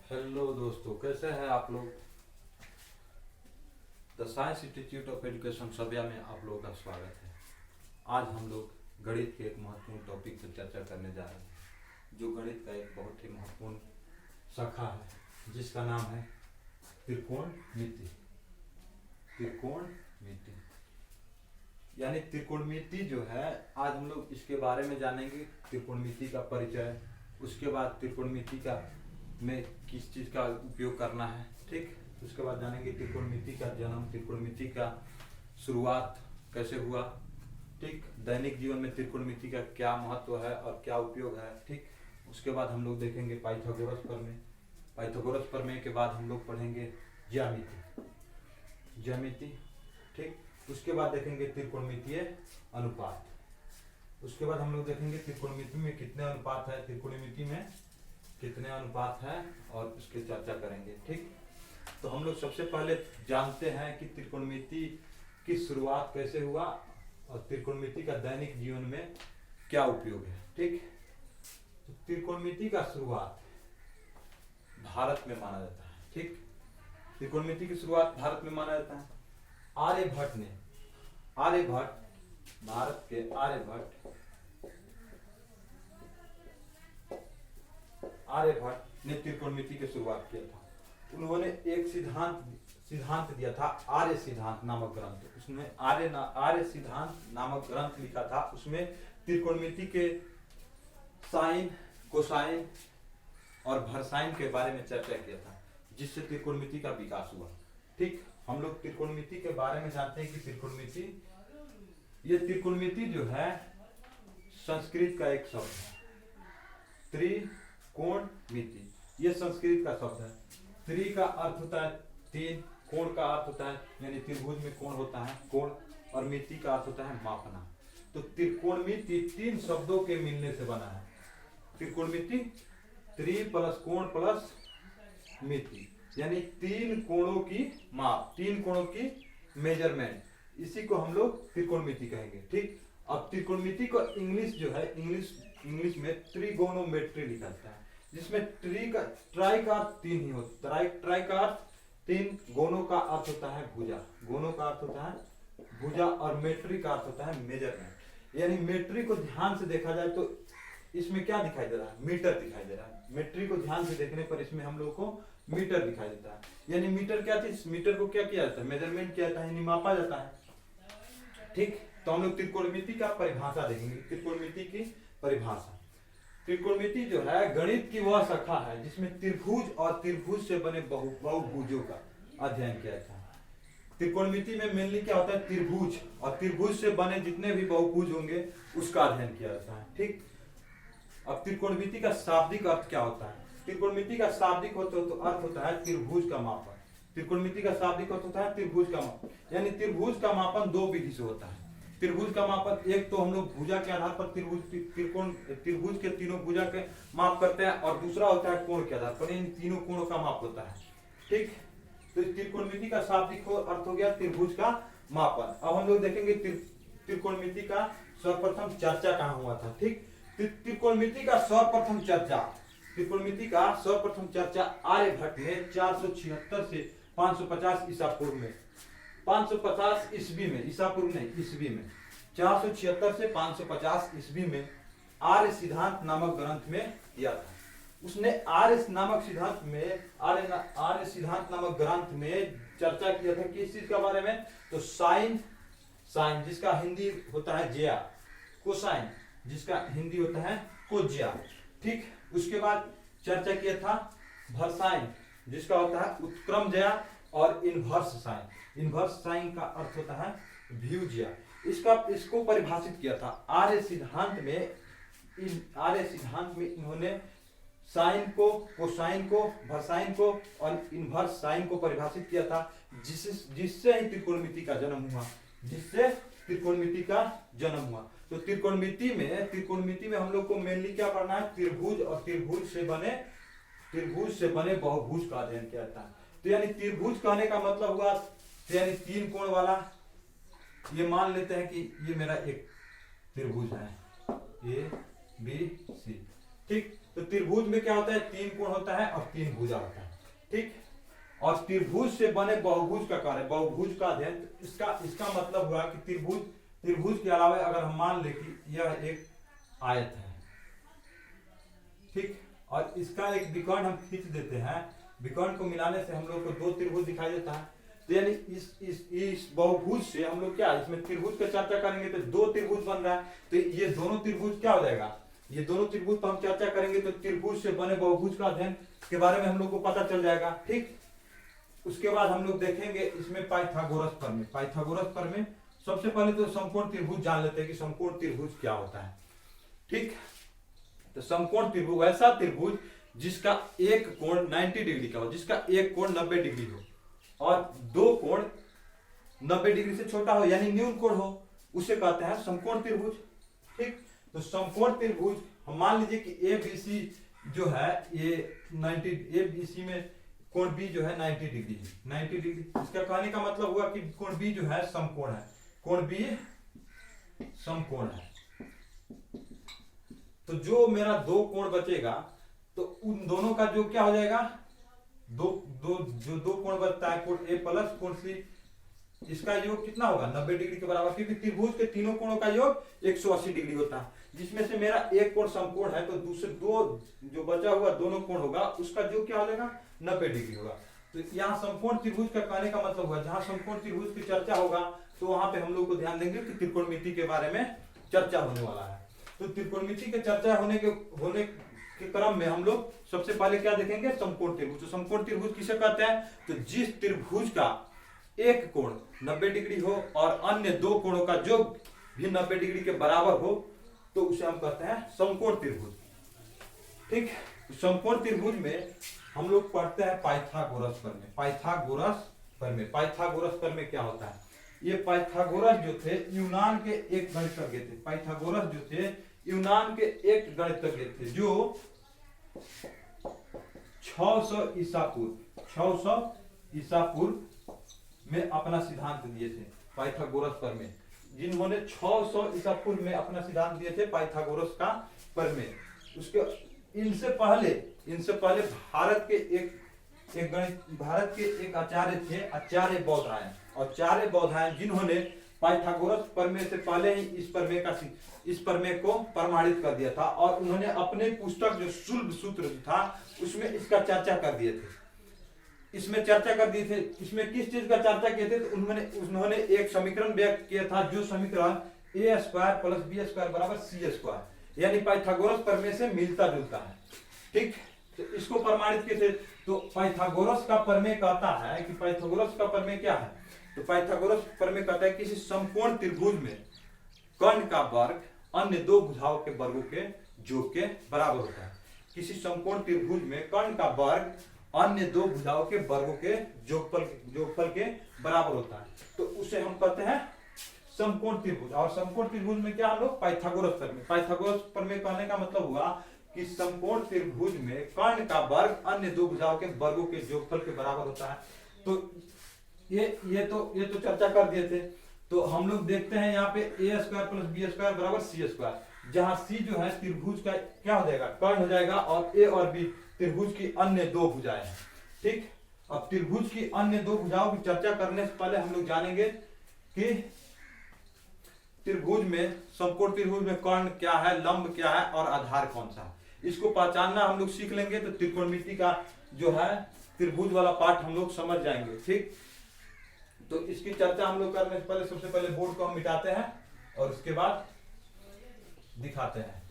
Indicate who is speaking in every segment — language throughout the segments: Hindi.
Speaker 1: हेलो दोस्तों, कैसे हैं आप लोग। The science institute of education Sabhya में आप लोगों का स्वागत है। आज हम लोग गणित के एक महत्वपूर्ण टॉपिक पर चर्चा करने जा रहे हैं, जो गणित का एक बहुत ही महत्वपूर्ण शाखा है, जिसका नाम है त्रिकोणमिति। त्रिकोणमिति यानी त्रिकोणमिति जो है, आज हम लोग इसके बारे में जानेंगे। त्रिकोणमिति का परिचय, उसके बाद त्रिकोणमिति का में किस चीज़ का उपयोग करना है, ठीक। उसके बाद जानेंगे त्रिकोणमिति का जन्म, त्रिकोणमिति का शुरुआत कैसे हुआ, ठीक। दैनिक जीवन में त्रिकोणमिति का क्या महत्व है और क्या उपयोग है, ठीक। उसके बाद हम लोग देखेंगे पाइथागोरस प्रमेय। पाइथागोरस प्रमेय के बाद हम लोग पढ़ेंगे ज्यामिति, ठीक। उसके बाद देखेंगे त्रिकोणमितीय अनुपात। उसके बाद हम लोग देखेंगे त्रिकोणमिति में कितने अनुपात है, त्रिकोणमिति में कितने अनुपात हैं, और उसकी चर्चा करेंगे, ठीक। तो हम लोग सबसे पहले जानते हैं कि त्रिकोणमिति की शुरुआत कैसे हुआ और त्रिकोणमिति का दैनिक जीवन में क्या उपयोग है, ठीक। तो त्रिकोणमिति का शुरुआत भारत में माना जाता है, ठीक। त्रिकोणमिति की शुरुआत भारत में माना जाता है। भारत के आर्यभट्ट ने त्रिकोणमिति की शुरुआत किया था। उन्होंने एक सिद्धांत दिया था, आर्य सिद्धांत नामक ग्रंथ। उसमें आर्य सिद्धांत नामक ग्रंथ लिखा था। उसमें त्रिकोणमिति के साइन, कोसाइन और भरसाइन के बारे में चर्चा किया था, जिससे त्रिकोणमिति का विकास हुआ, ठीक। हम लोग त्रिकोणमिति के बारे में जानते हैं कि त्रिकोणमिति जो है संस्कृत का एक शब्द है। त्रिकोणमिति ये संस्कृत का शब्द है। त्रि का अर्थ होता है तीन, कोण का अर्थ होता है यानी त्रिभुज में कोण होता है कोण, और मिति का अर्थ होता है मापना। तो त्रिकोणमिति तीन शब्दों के मिलने से बना है। त्रिकोणमिति त्रि प्लस कोण प्लस मिति, यानी तीन कोणों की माप, तीन कोणों की मेजरमेंट, इसी को हम लोग त्रिकोणमिति कहेंगे, ठीक। अब त्रिकोणमिति को इंग्लिश जो है, इंग्लिश में त्रिगोनोमेट्री लिखा जाता है, जिसमें ट्राई का अर्थ तीन ही होता है। ट्राई का अर्थ तीन, गोनो का अर्थ होता है भुजा, गोनो का अर्थ होता है भुजा, और मेट्री का अर्थ होता है मेजरमेंट। यानी मेट्री को ध्यान से देखा जाए तो इसमें क्या दिखाई दे रहा है, मीटर दिखाई दे रहा है। मेट्री को ध्यान से देखने पर इसमें हम लोग को मीटर दिखाई देता है। यानी मीटर क्या चीज, मीटर को क्या किया जाता है, मेजरमेंट किया जाता है, यानी मापा जाता है, ठीक। तो हम लोग त्रिकोणमिति का परिभाषा देखेंगे। त्रिकोणमिति की परिभाषा, त्रिकोणमिति जो है गणित की वह शाखा है जिसमें त्रिभुज और त्रिभुज से बने बहुभुजों का अध्ययन किया जाता है। त्रिकोणमिति में मेनली क्या होता है, त्रिभुज, और त्रिभुज से बने जितने भी बहुभुज होंगे उसका अध्ययन किया जाता है, ठीक। अब त्रिकोणमिति का शाब्दिक अर्थ क्या होता है, त्रिकोणमिति का शाब्दिक अर्थ होता है त्रिभुज का मापन। त्रिकोणमिति का शाब्दिक अर्थ होता है त्रिभुज का मापन, यानी त्रिभुज का मापन दो विधि से होता है। त्रिभुज का मापन, एक तो हम लोग भुजा के आधार पर त्रिभुज के तीनों भुजा के माप करते हैं, और दूसरा होता है कोण के आधार पर, इन तीनों कोणों का माप होता है, ठीक। तो त्रिकोणमिति का शाब्दिक अर्थ हो गया त्रिभुज का मापन। अब हम लोग देखेंगे त्रिकोणमिति का सर्वप्रथम चर्चा कहाँ हुआ था, ठीक। त्रिकोणमिति का सर्वप्रथम चर्चा आर्यभट्ट ने 476 से 550 ईसा पूर्व में, 550 ईस्वी में, ईसा पूर्व नहीं ईस्वी में, 476 से 550 ईस्वी में आर्य सिद्धांत नामक ग्रंथ में किया था। उसने आर्य सिद्धांत नामक ग्रंथ में चर्चा किया था किस चीज के बारे में, तो साइन जिसका हिंदी होता है ज्या, कोसाइन जिसका हिंदी होता है कोज्या, ठीक। उसके बाद चर्चा किया था भरसाइन जिसका होता है उत्क्रम ज्या, और इनवर्स साइन का अर्थ होता है व्यूज्या। इसको परिभाषित किया था आर्य सिद्धांत में इन्होंने साइन को, कोसाइन को, भरसाइन को और इनवर्स साइन को परिभाषित किया था, जिससे ही त्रिकोणमिति का जन्म हुआ। तो त्रिकोणमिति में हम लोग को मेनली क्या पढ़ना है, त्रिभुज और त्रिभुज से बने बहुभुज का अध्ययन किया जाता है। तो यानी त्रिभुज कहने का मतलब हुआ यानी तीन कोण वाला। ये मान लेते हैं कि ये मेरा एक त्रिभुज है, ए बी सी, ठीक। तो त्रिभुज में क्या होता है, 3 कोण होता है और 3 भुजा होता है, ठीक। और त्रिभुज से बने बहुभुज का कार्य, बहुभुज का अध्ययन, तो इसका मतलब हुआ कि त्रिभुज के अलावा अगर हम मान ले कि यह एक आयत है, ठीक, और इसका एक विकर्ण हम खींच देते हैं, विकर्ण को मिलाने से हम लोग को 2 त्रिभुज दिखाई देता है। तो यानी इस बहुभुज से हम लोग क्या, इसमें त्रिभुज का चर्चा करेंगे तो 2 त्रिभुज बन रहा है। तो ये दोनों त्रिभुज क्या हो जाएगा, ये दोनों त्रिभुज पर हम चर्चा करेंगे तो त्रिभुज से बने बहुभुज का अध्ययन के बारे में हम लोग को पता चल जाएगा, ठीक। उसके बाद हम लोग देखेंगे इसमें पाइथागोरस प्रमेय। पाइथागोरस प्रमेय सबसे पहले तो समकोण त्रिभुज जान लेते हैं कि समकोण त्रिभुज क्या होता है, ठीक। तो समकोण त्रिभुज ऐसा त्रिभुज जिसका एक कोण 90 डिग्री का हो, जिसका एक कोण 90 डिग्री हो और 2 कोण 90 डिग्री से छोटा हो, यानी न्यून कोण हो, उसे कहते हैं समकोण त्रिभुज, ठीक। तो समकोण त्रिभुज हम मान लीजिए कि ABC जो है ये 90, ABC में कोण B जो है 90 डिग्री है, 90 डिग्री। इसका कहने का मतलब हुआ कि कोण B जो है समकोण है, कोण B समकोण है। तो जो मेरा 2 कोण बचेगा तो उन दोनों का जो क्या हो जाएगा, दो कोण बचता है, कोण A प्लस कोण C, इसका योग कितना होगा 90 डिग्री के बराबर, क्योंकि त्रिभुज के तीनों कोणों का योग 180 डिग्री होता है, जिसमें से मेरा एक कोण समकोण है, तो दूसरे 2 जो बचा हुआ दोनों कोण होगा उसका योग क्या हो जाएगा 90 डिग्री होगा। तो यहाँ समकोण त्रिभुज का कहने का मतलब हुआ जहां समकोण त्रिभुज की चर्चा होगा तो वहां पे हम लोग को ध्यान देंगे कि त्रिकोणमिति के बारे में चर्चा होने वाला है। तो त्रिकोणमिति के चर्चा होने के क्रम में हम लोग सबसे पहले क्या देखेंगे, समकोण त्रिभुज। तो समकोण त्रिभुज किसे कहते हैं, तो जिस त्रिभुज का एक कोण 90 डिग्री हो और अन्य 2 कोणों का योग भी 90 डिग्री के बराबर हो तो उसे हम कहते हैं समकोण त्रिभुज, ठीक। समकोण त्रिभुज में हम लोग पढ़ते हैं पाइथागोरस प्रमेय। पाइथागोरस प्रमेय, पाइथागोरस प्रमेय क्या होता है, ये पाइथागोरस जो थे यूनान के एक गणितज्ञ थे। पाइथागोरस जो थे यूनान के एक गणितज्ञ थे जो 600 ईसा पूर्व में अपना सिद्धांत दिए थे, पाइथागोरस प्रमेय, जिन्होंने 600 ईसा पूर्व में अपना सिद्धांत दिए थे पाइथागोरस का प्रमेय। उसके इनसे पहले भारत के एक आचार्य थे, आचार्य बौधायन, और आचार्य बौधायन जिन्होंने पाइथागोरस प्रमेय से पहले ही इस प्रमेय को प्रमाणित कर दिया था, और उन्होंने अपने पुस्तक जो शुल्ब सूत्र था उसमें इसका चर्चा कर दिए थे। इसमें किस चीज का चर्चा किए थे, तो उन्होंने एक समीकरण व्यक्त किया था, जो समीकरण a² + b² = c², यानी पाइथागोरस प्रमेय से मिलता जुलता है, ठीक। तो इसको प्रमाणित किए थे। तो पाइथागोरस का प्रमेय कहता है कि पाइथागोरस का प्रमेय क्या है, तो पाइथागोरस प्रमेय कहता है किसी समकोण त्रिभुज में कर्ण का वर्ग अन्य 2 भुजाओं के वर्गों के योग के बराबर होता है। किसी समकोण त्रिभुज में कर्ण का वर्ग अन्य 2 भुजाओं के वर्गों के योगफल के बराबर होता है, तो उसे हम कहते हैं समकोण त्रिभुज। और समकोण त्रिभुज में क्या हम लोग पाइथागोरस प्रमेय कहने का मतलब हुआ कि समकोण त्रिभुज में कर्ण का वर्ग अन्य 2 भुजाओं के वर्गों के योगफल के बराबर होता है। तो ये तो चर्चा कर दिए थे। तो हम लोग देखते हैं यहाँ पे a² + b² = c², जहां c जो है त्रिभुज का क्या हो जाएगा, कर्ण हो जाएगा, और a और b त्रिभुज की अन्य 2 भुजाएं हैं, ठीक। अब त्रिभुज की अन्य 2 भुजाओं की चर्चा करने से पहले हम लोग जानेंगे कि त्रिभुज में, समकोण त्रिभुज में कर्ण क्या है, लंब क्या है और आधार कौन सा है, इसको पहचानना हम लोग सीख लेंगे तो त्रिकोणमिति का जो है त्रिभुज वाला पार्ट हम लोग समझ जाएंगे, ठीक। तो इसकी चर्चा हम लोग करने से पहले सबसे पहले बोर्ड को हम मिटाते हैं और उसके बाद दिखाते हैं।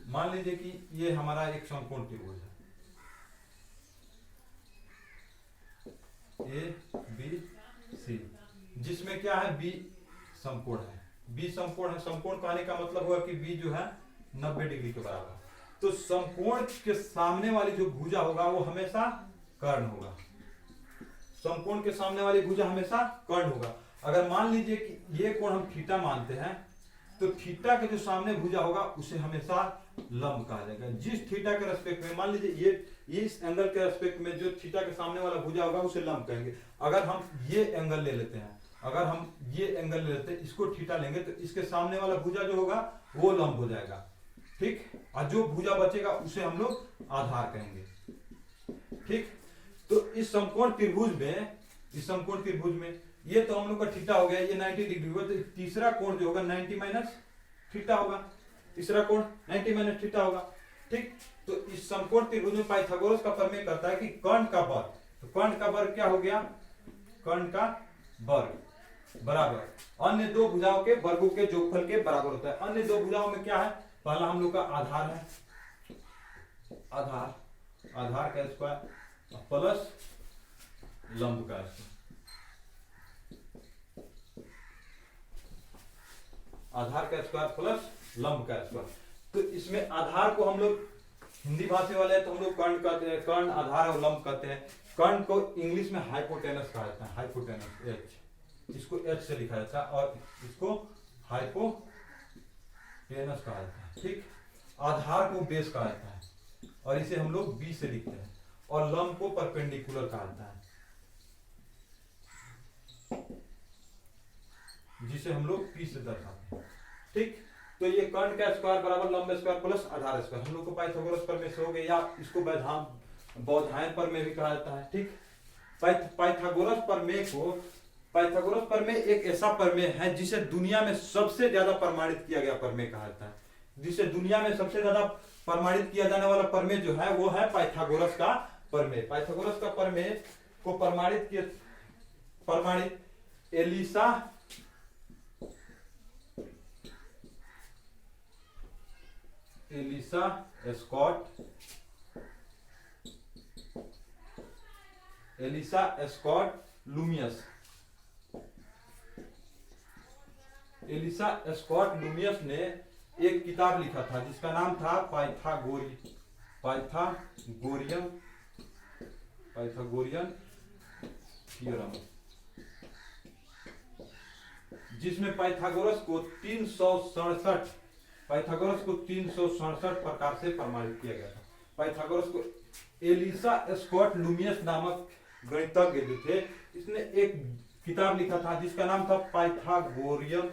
Speaker 1: मान लीजिए कि ये हमारा एक समकोण त्रिभुज है ABC, जिसमें क्या है B समकोण है। B समकोण है, समकोण कहने का मतलब हुआ कि B जो है 90 डिग्री के बराबर। तो समकोण के सामने वाली जो भुजा होगा वो हमेशा कर्ण होगा, समकोण के सामने वाली भुजा हमेशा कर्ण होगा। अगर मान लीजिए कि ये कोण हम थीटा मानते हैं, तो थीटा के जो सामने भुजा होगा उसे हमेशा लंब कहा जाएगा। जिस थीटा के रेस्पेक्ट में, मान लीजिए ये इस एंगल के रेस्पेक्ट में जो थीटा के सामने वाला भुजा होगा उसे लंब कहेंगे। अगर हम ये एंगल ले लेते हैं, अगर हम ये एंगल ले लेते हैं, इसको थीटा लेंगे तो इसके सामने वाला भुजा जो होगा वो लंब हो जाएगा, ठीक। और जो भुजा बचेगा उसे हम लोग आधार कहेंगे, ठीक। तो इस समकोण त्रिभुज में, इस समकोण त्रिभुज में ये तो हम लोग का थीटा हो गया, ये 90 डिग्री होगा, तो तीसरा कोण जो होगा 90 माइनस थीटा होगा, तीसरा कोण 90 माइनस थीटा होगा, ठीक। तो इस समकोण त्रिभुज में पाइथागोरस का प्रमेय करता है कि कर्ण का वर्ग, तो कर्ण का वर्ग क्या हो गया, कर्ण का वर्ग बराबर अन्य दो भुजाओं के वर्गों के जोगफल के बराबर होता है। अन्य दो भुजाओं में क्या है, पहला हम लोग का आधार है, आधार, आधार का स्क्वायर प्लस लंब का स्क्वायर, आधार का स्क्वायर प्लस लंब का स्क्वायर। तो इसमें आधार को हम लोग हिंदी भाषा वाले तो हम लोग कर्ण कहते हैं, कर्ण आधार और लंब कहते हैं। कर्ण को इंग्लिश में हाइपोटेनस कहा जाता है, हाइपोटेनस, एच, इसको एच से लिखा जाता है और इसको हाइपोटेनस कहा जाता है, ठीक। आधार को बेस कहा जाता है और इसे हम लोग बी से लिखते हैं, और लंब को परपेंडिकुलर कहा जाता है, जिसे हम लोग पी से दर्शाते हैं, ठीक। तो ये कर्ण का स्क्वायर बराबर लंब स्क्वायर प्लस आधार स्क्वायर, हम लोग को पाइथागोरस प्रमेय से हो गया, या इसको बौधायन प्रमेय भी कहा जाता है, ठीक। पाइथागोरस प्रमेय को, पाइथागोरस प्रमेय एक ऐसा प्रमेय है जिसे दुनिया में सबसे ज्यादा प्रमाणित किया गया प्रमेय कहा जाता है, जिसे दुनिया में सबसे ज्यादा प्रमाणित किया जाने वाला प्रमेय जो है वो है पाइथागोरस का प्रमेय। पाइथागोरस का प्रमेय को प्रमाणित एलिसा स्कॉट लूमियस, एलिसा स्कॉट लूमियस ने एक किताब लिखा था जिसका नाम था पाइथागोरियन थ्योरम, जिसमें पाइथागोरस को 367 प्रकार से प्रमाणित किया गया था। पाइथागोरस को एलिसा स्कॉट लूमियस नामक गणितज्ञ जो थे, इसने एक किताब लिखा था जिसका नाम था पाइथागोरियन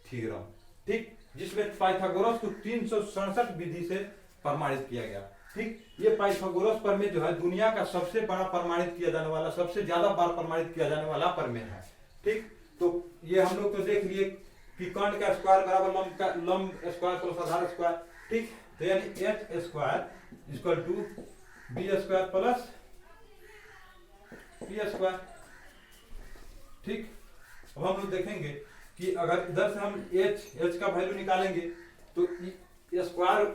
Speaker 1: थ्योरम, ठीक, जिसमें पाइथागोरस को 367 विधि से प्रमाणित किया गया, ठीक। ये पाइथागोरस प्रमेय जो है दुनिया का सबसे बड़ा प्रमाणित किया जाने वाला, सबसे ज्यादा बार प्रमाणित किया जाने वाला प्रमेय है, ठीक। तो ये हम लोग तो देख लिए कि कर्ण का स्क्वायर बराबर लंब स्क्वायर प्लस आधार स्क्वायर, ठीक। तो यानी H square equal to B square plus P square, ठीक। अब हम लोग देखेंगे कि अगर इधर से हम एच का वैल्यू निकालेंगे तो स्क्वायर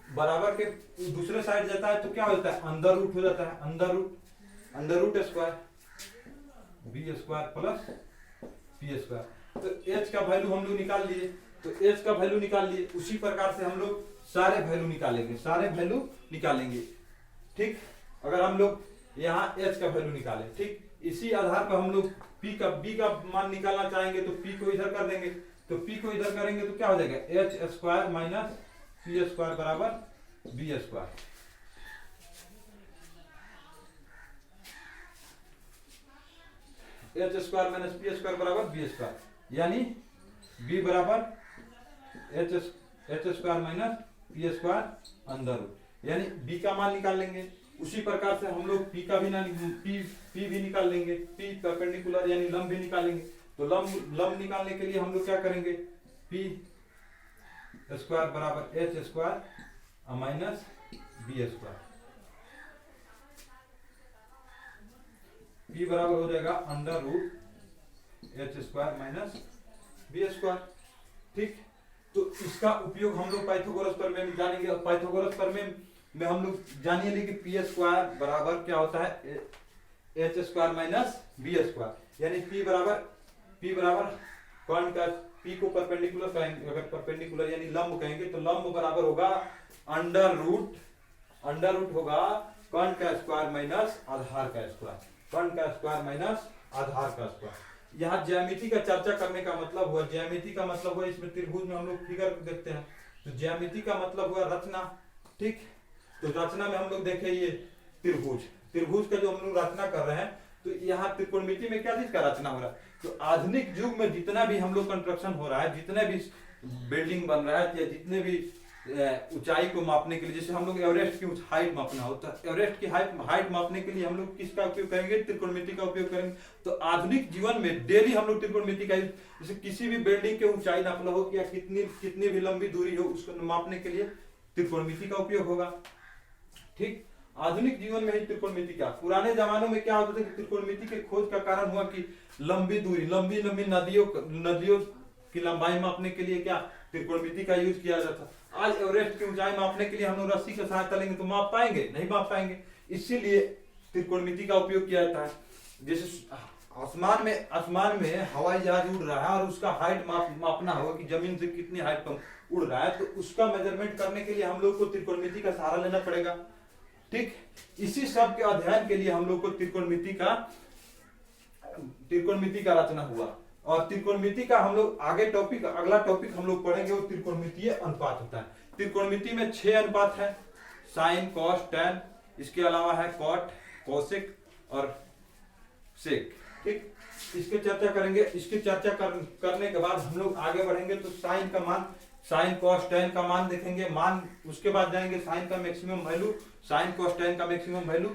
Speaker 1: बराबर के दूसरे साइड जाता है तो क्या होता है, अंदर रूट हो जाता है, under root square B square plus P square. तो एच का वैल्यू हम लोग निकाल लिए, तो एच का वैल्यू निकाल लिए, उसी प्रकार से हम लोग सारे वैल्यू निकालेंगे, ठीक। अगर हम लोग यहाँ एच का वैल्यू निकालें, ठीक, इसी आधार पर हम लोग बी का मान निकालना चाहेंगे तो पी को इधर कर देंगे, तो पी को इधर करेंगे तो क्या हो जाएगा, H square minus P square बराबर B square, H square minus P square बराबर बी स्क्वायर, यानी बी बराबर H square minus P square under root, यानी बी का मान निकाल लेंगे। उसी प्रकार से हम लोग पी का भी पी भी निकाल लेंगे, पी परपेंडिकुलर यानी लंब भी निकालेंगे। तो लंब निकालने के लिए हम लोग क्या करेंगे, पी स्क्वायर बराबर H square minus B square, P बराबर हो जाएगा under root H square minus B square, ठीक। तो इसका उपयोग हम लोग पाइथागोरस प्रमेय में जानेंगे, और पाइथागोरस प्रमेय में हम लोग जानिए कि पी स्क्वायर बराबर क्या होता है, H square minus B square, यानी पी बराबर कर्ण का पी को परपेंडिकुलर कहेंगे, अगर परपेंडिकुलर यानी लंब कहेंगे तो लंब बराबर होगा अंडर रूट होगा कर्ण का स्क्वायर माइनस आधार का स्क्वायर, कर्ण का स्क्वायर माइनस आधार का स्क्वायर। यहाँ ज्यामिति का चर्चा करने का मतलब हुआ, ज्यामिति का मतलब हुआ इसमें त्रिभुज में हम लोग फिगर देखते हैं, तो ज्यामिति का मतलब हुआ रचना। ठीक, तो रचना में हम लोग देखे ये त्रिभुज, त्रिभुज का जो हम लोग रचना कर रहे हैं, तो यहाँ त्रिकोणमिति में क्या चीज का रचना हो रहा है। तो आधुनिक युग में जितना भी हम लोग कंस्ट्रक्शन हो रहा है, जितने भी बिल्डिंग बन रहा है, या जितने भी ऊंचाई को मापने के लिए, जैसे हम लोग एवरेस्ट की हाइट मापना होता है, एवरेस्ट की हाइट मापने के लिए हम लोग किसका उपयोग करेंगे, त्रिकोणमिति का उपयोग करेंगे। तो आधुनिक जीवन में डेली हम लोग त्रिकोणमिति का, जैसे किसी भी बिल्डिंग के ऊंचाई नापना हो या कितनी भी लंबी दूरी हो, उसको मापने के लिए त्रिकोणमिति का उपयोग होगा। ठीक, आधुनिक जीवन में ही त्रिकोणमिति का, पुराने जमानों में क्या होता था कि त्रिकोणमिति के खोज का कारण हुआ कि लंबी दूरी, लंबी नदियों की लंबाई मापने के लिए क्या त्रिकोणमिति का यूज किया जाता था। आज एवरेस्ट की ऊंचाई मापने के लिए हम लोग रस्सी का सहायता लेंगे तो माप पाएंगे, नहीं माप पाएंगे, इसीलिए त्रिकोणमिति का उपयोग किया जाता है। जैसे आसमान में हवाई जहाज उड़ रहा है और उसका हाइट मापना होगा कि जमीन से कितनी हाइट पर उड़ रहा है, तो उसका मेजरमेंट करने के लिए हम लोग को त्रिकोणमिति का सहारा लेना पड़ेगा। ठीक, इसी सब के अध्ययन के लिए हम लोग को त्रिकोणमिति का रचना हुआ। और त्रिकोणमिति का हम लोग अगला टॉपिक हम लोग पढ़ेंगे, वो त्रिकोणमितीय अनुपात होता है। त्रिकोणमिति में 6 अनुपात है, साइन, कॉस, टैन, इसके अलावा है कॉट, कोसेक और सेक। ठीक, इसके चर्चा करेंगे। इसकी चर्चा करने के बाद हम लोग आगे बढ़ेंगे, तो साइन का मान, साइन कॉस टैन का मान देखेंगे, उसके बाद जाएंगे साइन का maximum value, sine cos tan का मैक्सिमम वैल्यू।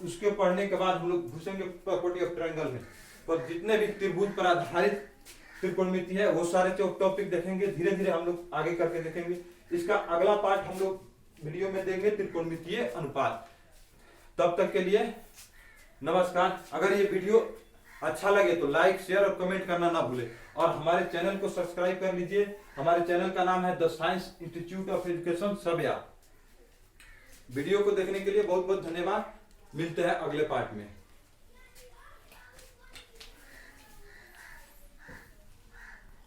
Speaker 1: उसके पढ़ने के बाद हम लोग घुसेंगे प्रॉपर्टी ऑफ ट्रायंगल में, पर जितने भी त्रिभुज पर आधारित त्रिकोणमिति है वो सारे टॉपिक देखेंगे, धीरे धीरे हम लोग आगे करके देखेंगे। इसका अगला पार्ट हम लोग वीडियो में देंगे त्रिकोणमितीय अनुपात। तब तक के लिए नमस्कार। अगर ये वीडियो अच्छा लगे तो लाइक, शेयर और कमेंट करना ना भूले, और हमारे चैनल को सब्सक्राइब कर लीजिए। हमारे चैनल का नाम है the science institute of education Sabhya. Video को देखने के लिए बहुत बहुत धन्यवाद। मिलते हैं अगले पार्ट में।